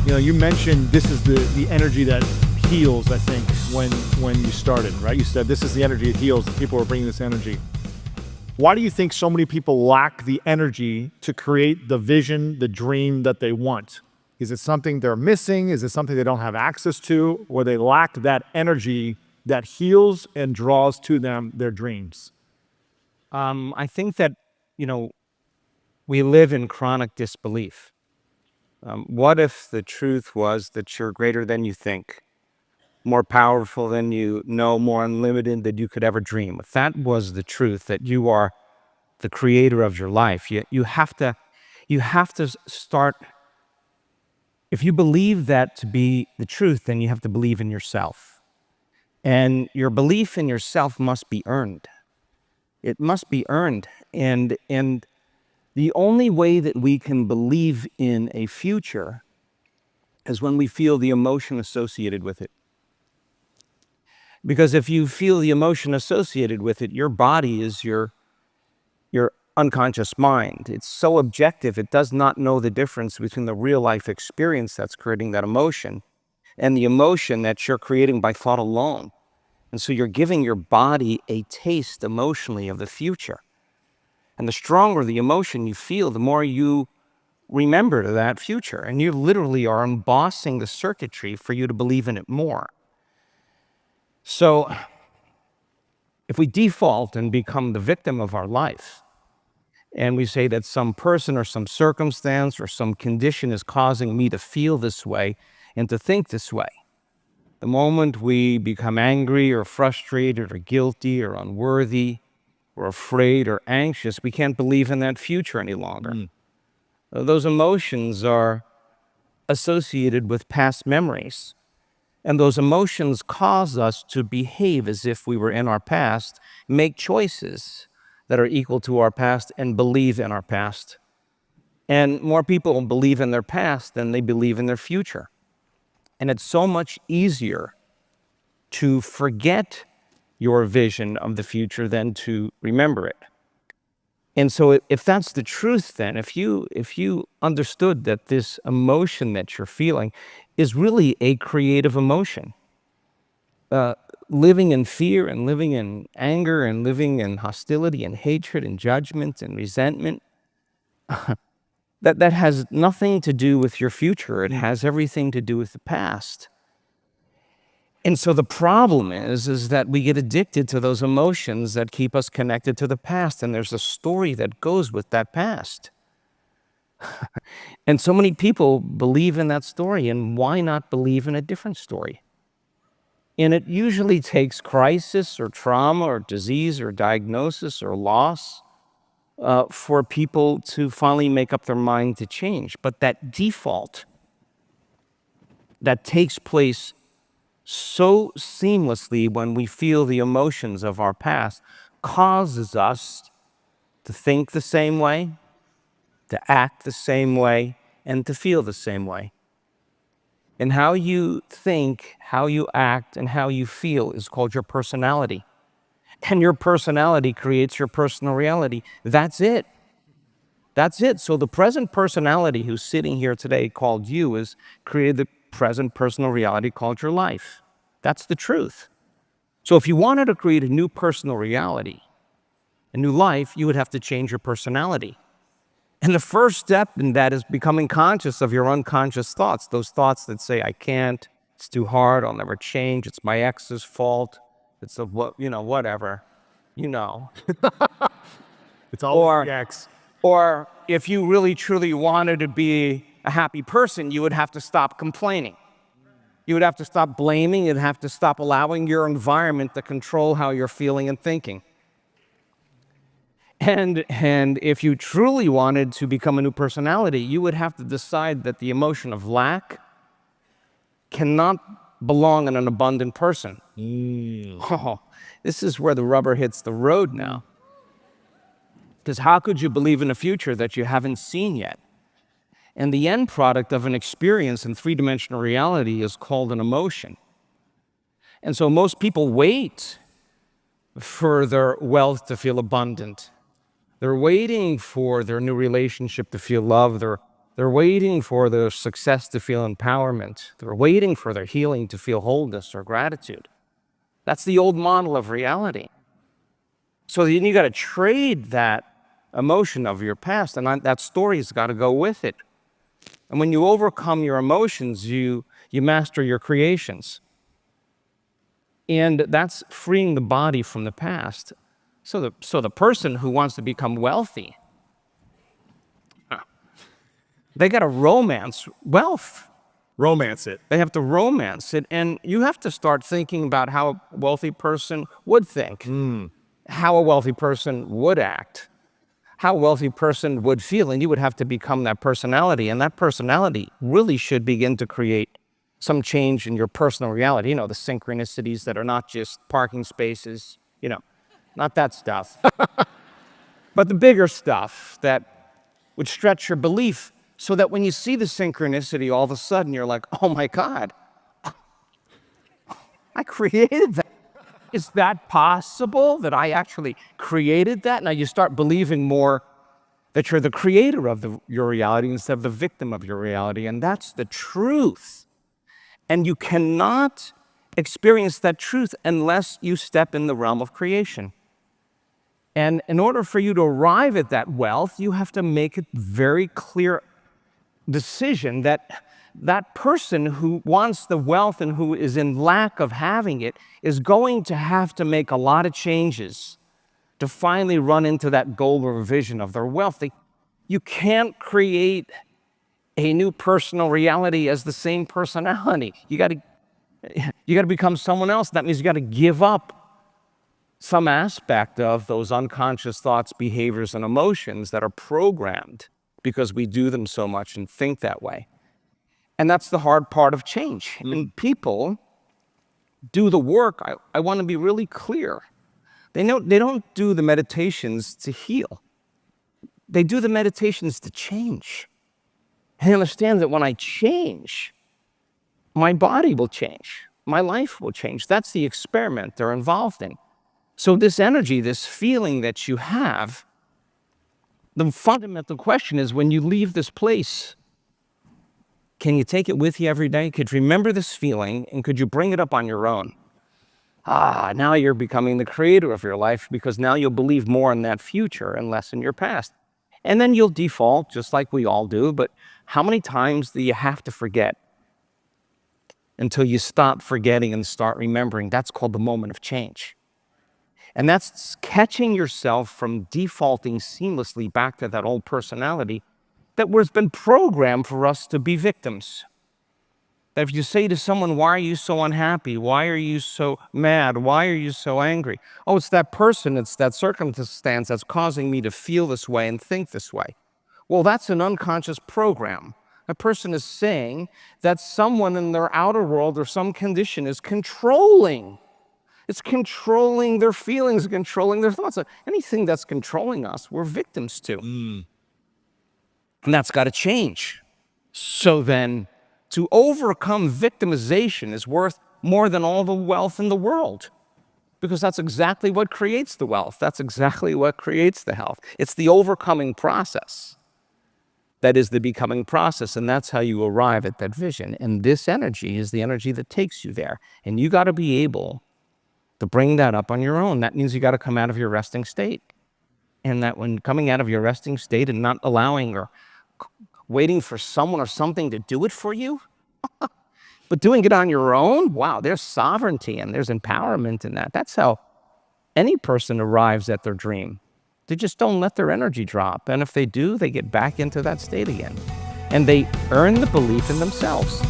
You know, you mentioned this is the energy that heals, I think, when you started, right? You said this is the energy that heals, and people are bringing this energy. Why do you think so many people lack the energy to create the vision, the dream that they want? Is it something they're missing? Is it something they don't have access to? Or they lack that energy that heals and draws to them their dreams? I think that, you know, we live in chronic disbelief. What if the truth was that you're greater than you think, more powerful than you know, more unlimited than you could ever dream? If that was the truth, that you are the creator of your life, you have to start. If you believe that to be the truth, then you have to believe in yourself. And your belief in yourself must be earned. It must be earned. And the only way that we can believe in a future is when we feel the emotion associated with it. Because if you feel the emotion associated with it, your body is your unconscious mind. It's so objective, it does not know the difference between the real life experience that's creating that emotion and the emotion that you're creating by thought alone. And so you're giving your body a taste emotionally of the future. And the stronger the emotion you feel, the more you remember that future. And you literally are embossing the circuitry for you to believe in it more. So if we default and become the victim of our life, and we say that some person or some circumstance or some condition is causing me to feel this way and to think this way, the moment we become angry or frustrated or guilty or unworthy or afraid or anxious, we can't believe in that future any longer. Those emotions are associated with past memories. And those emotions cause us to behave as if we were in our past, make choices that are equal to our past, and believe in our past. And more people believe in their past than they believe in their future. And it's so much easier to forget your vision of the future than to remember it. And so if that's the truth, then if you understood that this emotion that you're feeling is really a creative emotion, living in fear and living in anger and living in hostility and hatred and judgment and resentment, that has nothing to do with your future. It has everything to do with the past. And so the problem is that we get addicted to those emotions that keep us connected to the past, and there's a story that goes with that past. And so many people believe in that story, and why not believe in a different story? And it usually takes crisis or trauma or disease or diagnosis or loss for people to finally make up their mind to change. But that default that takes place so seamlessly when we feel the emotions of our past causes us to think the same way, to act the same way, and to feel the same way. And how you think, how you act, and how you feel is called your personality. And your personality creates your personal reality. That's it. That's it. So the present personality who's sitting here today called you is created the present personal reality called your life. That's the truth. So if you wanted to create a new personal reality, a new life, you would have to change your personality. And the first step in that is becoming conscious of your unconscious thoughts, those thoughts that say, I can't, it's too hard, I'll never change, it's my ex's fault, it's a, whatever, It's always the ex. Or if you really truly wanted to be a happy person, you would have to stop complaining. You would have to stop blaming, you'd have to stop allowing your environment to control how you're feeling and thinking. And if you truly wanted to become a new personality, you would have to decide that the emotion of lack cannot belong in an abundant person. Oh, this is where the rubber hits the road now. Because how could you believe in a future that you haven't seen yet? And the end product of an experience in three-dimensional reality is called an emotion. And so most people wait for their wealth to feel abundant. They're waiting for their new relationship to feel love. They're They're waiting for their success to feel empowerment. They're waiting for their healing to feel wholeness or gratitude. That's the old model of reality. So then you got to trade that emotion of your past, and that story's got to go with it. And when you overcome your emotions, you master your creations. And that's freeing the body from the past. So the person who wants to become wealthy, they got to romance wealth. Romance it. They have to romance it. And you have to start thinking about how a wealthy person would think, how a wealthy person would act, how a wealthy person would feel. And you would have to become that personality. And that personality really should begin to create some change in your personal reality. You know, the synchronicities that are not just parking spaces, you know, not that stuff. But the bigger stuff that would stretch your belief so that when you see the synchronicity, all of a sudden you're like, oh my God, I created that. Is that possible that I actually created that? Now you start believing more that you're the creator of your reality instead of the victim of your reality. And that's the truth. And you cannot experience that truth unless you step in the realm of creation. And in order for you to arrive at that wealth, you have to make a very clear decision that that person who wants the wealth and who is in lack of having it is going to have to make a lot of changes to finally run into that goal or vision of their wealth. You can't create a new personal reality as the same personality. You got to become someone else. That means you got to give up some aspect of those unconscious thoughts, behaviors, and emotions that are programmed because we do them so much and think that way. And that's the hard part of change. And people do the work. I want to be really clear. They don't do the meditations to heal. They do the meditations to change. And understand that when I change, my body will change. My life will change. That's the experiment they're involved in. So this energy, this feeling that you have, the fundamental question is when you leave this place, can you take it with you every day? Could you remember this feeling and could you bring it up on your own? Now you're becoming the creator of your life because now you'll believe more in that future and less in your past. And then you'll default just like we all do, but how many times do you have to forget until you stop forgetting and start remembering? That's called the moment of change. And that's catching yourself from defaulting seamlessly back to that old personality that has been programmed for us to be victims. That if you say to someone, why are you so unhappy? Why are you so mad? Why are you so angry? Oh, it's that person, it's that circumstance that's causing me to feel this way and think this way. Well, that's an unconscious program. A person is saying that someone in their outer world or some condition is controlling. It's controlling their feelings, controlling their thoughts. Anything that's controlling us, we're victims to. And that's got to change. So then, to overcome victimization is worth more than all the wealth in the world. Because that's exactly what creates the wealth. That's exactly what creates the health. It's the overcoming process that is the becoming process. And that's how you arrive at that vision. And this energy is the energy that takes you there. And you got to be able to bring that up on your own. That means you got to come out of your resting state. And that when coming out of your resting state and not allowing or waiting for someone or something to do it for you, but doing it on your own, wow, there's sovereignty and there's empowerment in that. That's how any person arrives at their dream. They just don't let their energy drop. And if they do, they get back into that state again. And they earn the belief in themselves.